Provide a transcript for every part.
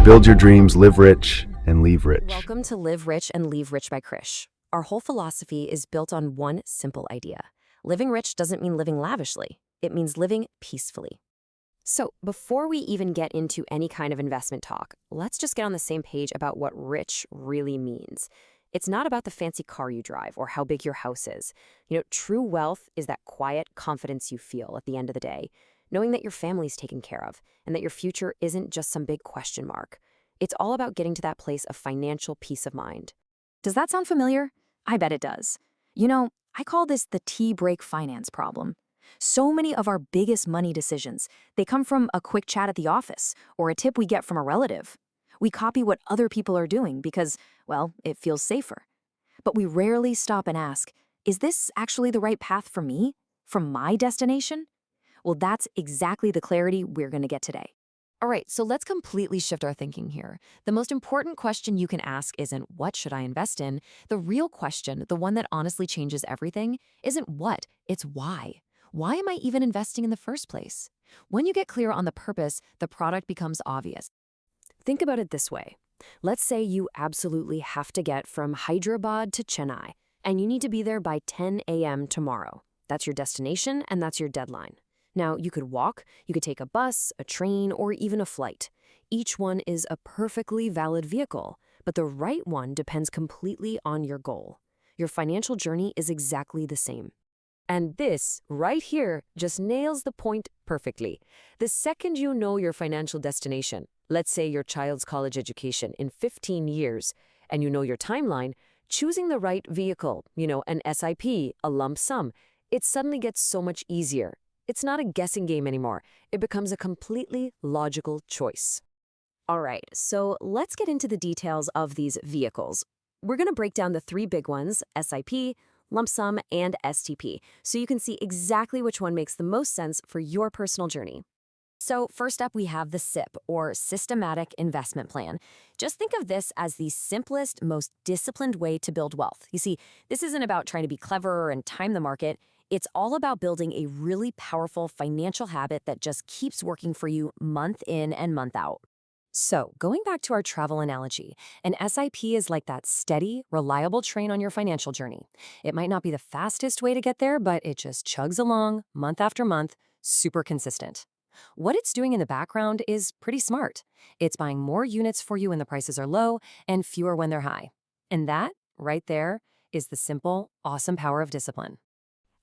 Build your dreams, live rich, and leave rich. Welcome to Live Rich and Leave Rich by Krish. Our whole philosophy is built on one simple idea. Living rich doesn't mean living lavishly. It means living peacefully. So before we even get into any kind of investment talk, let's just get on the same page about what rich really means. It's not about the fancy car you drive or how big your house is. True wealth is that quiet confidence you feel at the end of the day, knowing that your family's taken care of and that your future isn't just some big question mark. It's all about getting to that place of financial peace of mind. Does that sound familiar? I bet it does. I call this the tea break finance problem. So many of our biggest money decisions, they come from a quick chat at the office or a tip we get from a relative. We copy what other people are doing because, well, it feels safer. But we rarely stop and ask, is this actually the right path for me? From my destination? Well, that's exactly the clarity we're going to get today. All right, so let's completely shift our thinking here. The most important question you can ask isn't what should I invest in? The real question, the one that honestly changes everything, isn't what, it's why. Why am I even investing in the first place? When you get clear on the purpose, the product becomes obvious. Think about it this way. Let's say you absolutely have to get from Hyderabad to Chennai, and you need to be there by 10 a.m. tomorrow. That's your destination, and that's your deadline. Now, you could walk, you could take a bus, a train, or even a flight. Each one is a perfectly valid vehicle, but the right one depends completely on your goal. Your financial journey is exactly the same. And this, right here, just nails the point perfectly. The second you know your financial destination, let's say your child's college education in 15 years, and you know your timeline, choosing the right vehicle, an SIP, a lump sum, it suddenly gets so much easier. It's not a guessing game anymore. It becomes a completely logical choice. All right, so let's get into the details of these vehicles. We're going to break down the three big ones, SIP, lump sum, and STP, so you can see exactly which one makes the most sense for your personal journey. So first up, we have the SIP, or Systematic Investment Plan. Just think of this as the simplest, most disciplined way to build wealth. You see, this isn't about trying to be clever and time the market. It's all about building a really powerful financial habit that just keeps working for you month in and month out. So, going back to our travel analogy, an SIP is like that steady, reliable train on your financial journey. It might not be the fastest way to get there, but it just chugs along month after month, super consistent. What it's doing in the background is pretty smart. It's buying more units for you when the prices are low and fewer when they're high. And that, right there, is the simple, awesome power of discipline.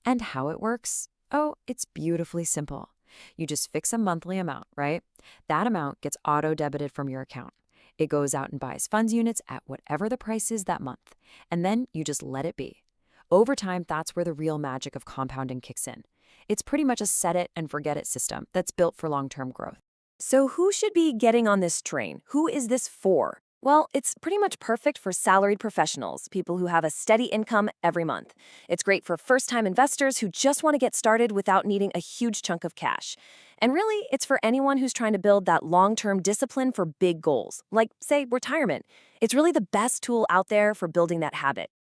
And how it works? Oh, it's beautifully simple. You just fix a monthly amount, right? That amount gets auto-debited from your account. It goes out and buys funds units at whatever the price is that month. And then you just let it be. Over time, that's where the real magic of compounding kicks in. It's pretty much a set-it-and-forget-it system that's built for long-term growth. So who should be getting on this train? Who is this for? Well, it's pretty much perfect for salaried professionals, people who have a steady income every month. It's great for first-time investors who just want to get started without needing a huge chunk of cash. And really, it's for anyone who's trying to build that long-term discipline for big goals, like, say, retirement. It's really the best tool out there for building that habit.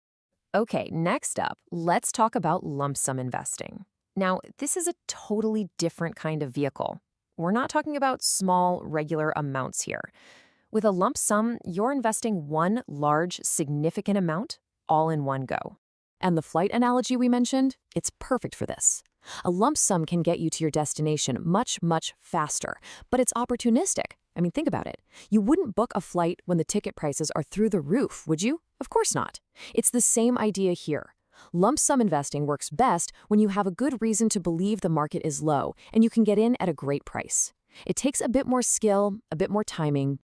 Okay, next up, let's talk about lump sum investing. Now, this is a totally different kind of vehicle. We're not talking about small, regular amounts here. With a lump sum, you're investing one large, significant amount all in one go. And the flight analogy we mentioned, it's perfect for this. A lump sum can get you to your destination much, much faster, but it's opportunistic. I mean, think about it. You wouldn't book a flight when the ticket prices are through the roof, would you? Of course not. It's the same idea here. Lump sum investing works best when you have a good reason to believe the market is low and you can get in at a great price. It takes a bit more skill, a bit more timing.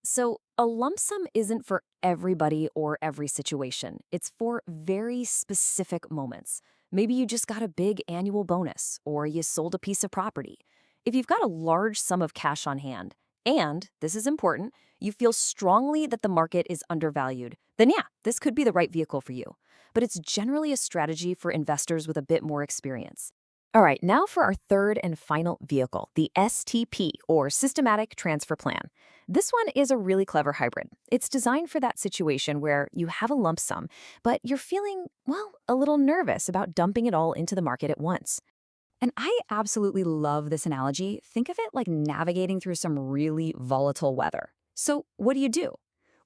So a lump sum isn't for everybody or every situation. It's for very specific moments. Maybe you just got a big annual bonus, or you sold a piece of property. If you've got a large sum of cash on hand, and, this is important, you feel strongly that the market is undervalued, then yeah, this could be the right vehicle for you. But it's generally a strategy for investors with a bit more experience. All right, now for our third and final vehicle, the STP, or Systematic Transfer Plan. This one is a really clever hybrid. It's designed for that situation where you have a lump sum, but you're feeling, well, a little nervous about dumping it all into the market at once. And I absolutely love this analogy. Think of it like navigating through some really volatile weather. So what do?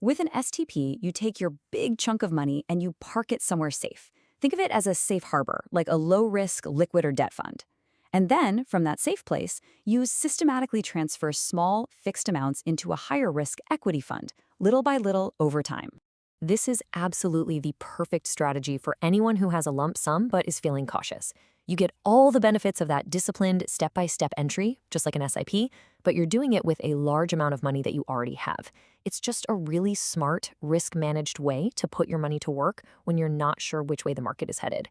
With an STP, you take your big chunk of money and you park it somewhere safe. Think of it as a safe harbor, like a low-risk liquid or debt fund. And then, from that safe place, you systematically transfer small, fixed amounts into a higher-risk equity fund, little by little over time. This is absolutely the perfect strategy for anyone who has a lump sum but is feeling cautious. You get all the benefits of that disciplined step-by-step entry, just like an SIP, but you're doing it with a large amount of money that you already have. It's just a really smart, risk-managed way to put your money to work when you're not sure which way the market is headed.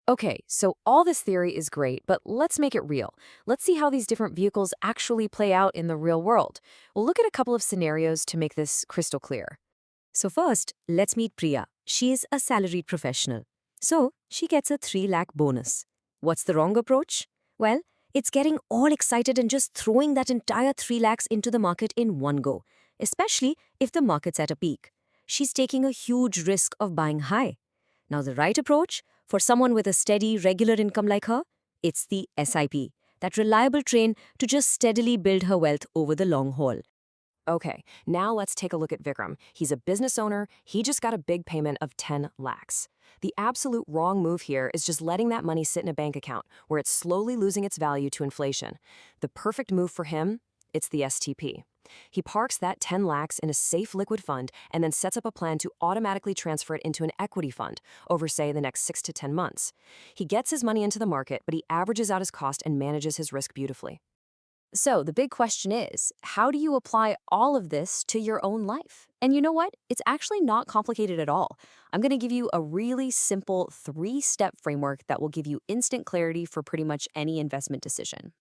Okay, so all this theory is great, but let's make it real. Let's see how these different vehicles actually play out in the real world. We'll look at a couple of scenarios to make this crystal clear. So first, let's meet Priya. She is a salaried professional. So she gets a 3 lakh bonus. What's the wrong approach? Well, it's getting all excited and just throwing that entire 3 lakhs into the market in one go, especially if the market's at a peak. She's taking a huge risk of buying high. Now the right approach, for someone with a steady, regular income like her, it's the SIP, that reliable train to just steadily build her wealth over the long haul. Okay, now let's take a look at Vikram. He's a business owner. He just got a big payment of 10 lakhs. The absolute wrong move here is just letting that money sit in a bank account where it's slowly losing its value to inflation. The perfect move for him, it's the STP. He parks that 10 lakhs in a safe liquid fund and then sets up a plan to automatically transfer it into an equity fund over, say, the next 6 to 10 months. He gets his money into the market, but he averages out his cost and manages his risk beautifully. So the big question is, how do you apply all of this to your own life? And you know what? It's actually not complicated at all. I'm going to give you a really simple 3-step framework that will give you instant clarity for pretty much any investment decision.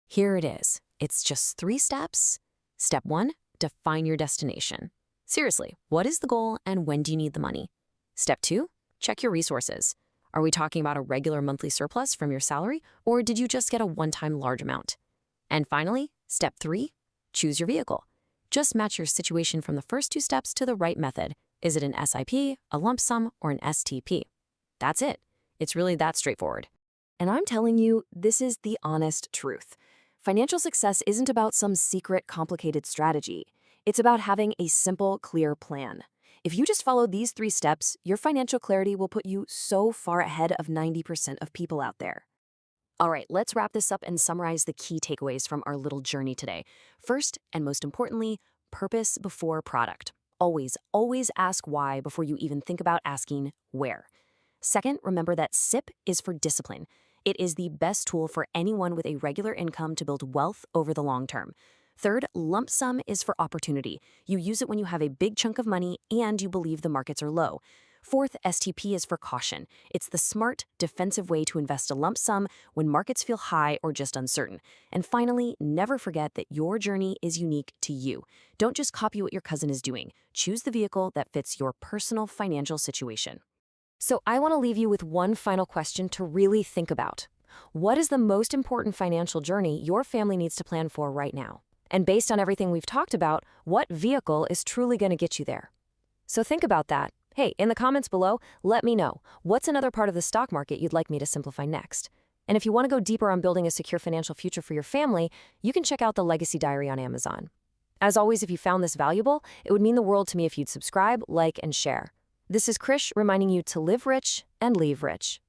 Here it is. It's just 3 steps. Step 1, define your destination. Seriously, what is the goal and when do you need the money? Step 2, check your resources. Are we talking about a regular monthly surplus from your salary, or did you just get a one-time large amount? And finally, step 3, choose your vehicle. Just match your situation from the first 2 steps to the right method. Is it an SIP, a lump sum, or an STP? That's it. It's really that straightforward. And I'm telling you, this is the honest truth. Financial success isn't about some secret, complicated strategy. It's about having a simple, clear plan. If you just follow these 3 steps, your financial clarity will put you so far ahead of 90% of people out there. All right, let's wrap this up and summarize the key takeaways from our little journey today. First, and most importantly, purpose before product. Always, always ask why before you even think about asking where. Second, remember that SIP is for discipline. It is the best tool for anyone with a regular income to build wealth over the long term. Third, lump sum is for opportunity. You use it when you have a big chunk of money and you believe the markets are low. Fourth, STP is for caution. It's the smart, defensive way to invest a lump sum when markets feel high or just uncertain. And finally, never forget that your journey is unique to you. Don't just copy what your cousin is doing. Choose the vehicle that fits your personal financial situation. So I want to leave you with one final question to really think about. What is the most important financial journey your family needs to plan for right now? And based on everything we've talked about, what vehicle is truly going to get you there? So think about that. Hey, in the comments below, let me know, what's another part of the stock market you'd like me to simplify next? And if you want to go deeper on building a secure financial future for your family, you can check out the Legacy Diary on Amazon. As always, if you found this valuable, it would mean the world to me if you'd subscribe, like, and share. This is Krish reminding you to live rich and leave rich.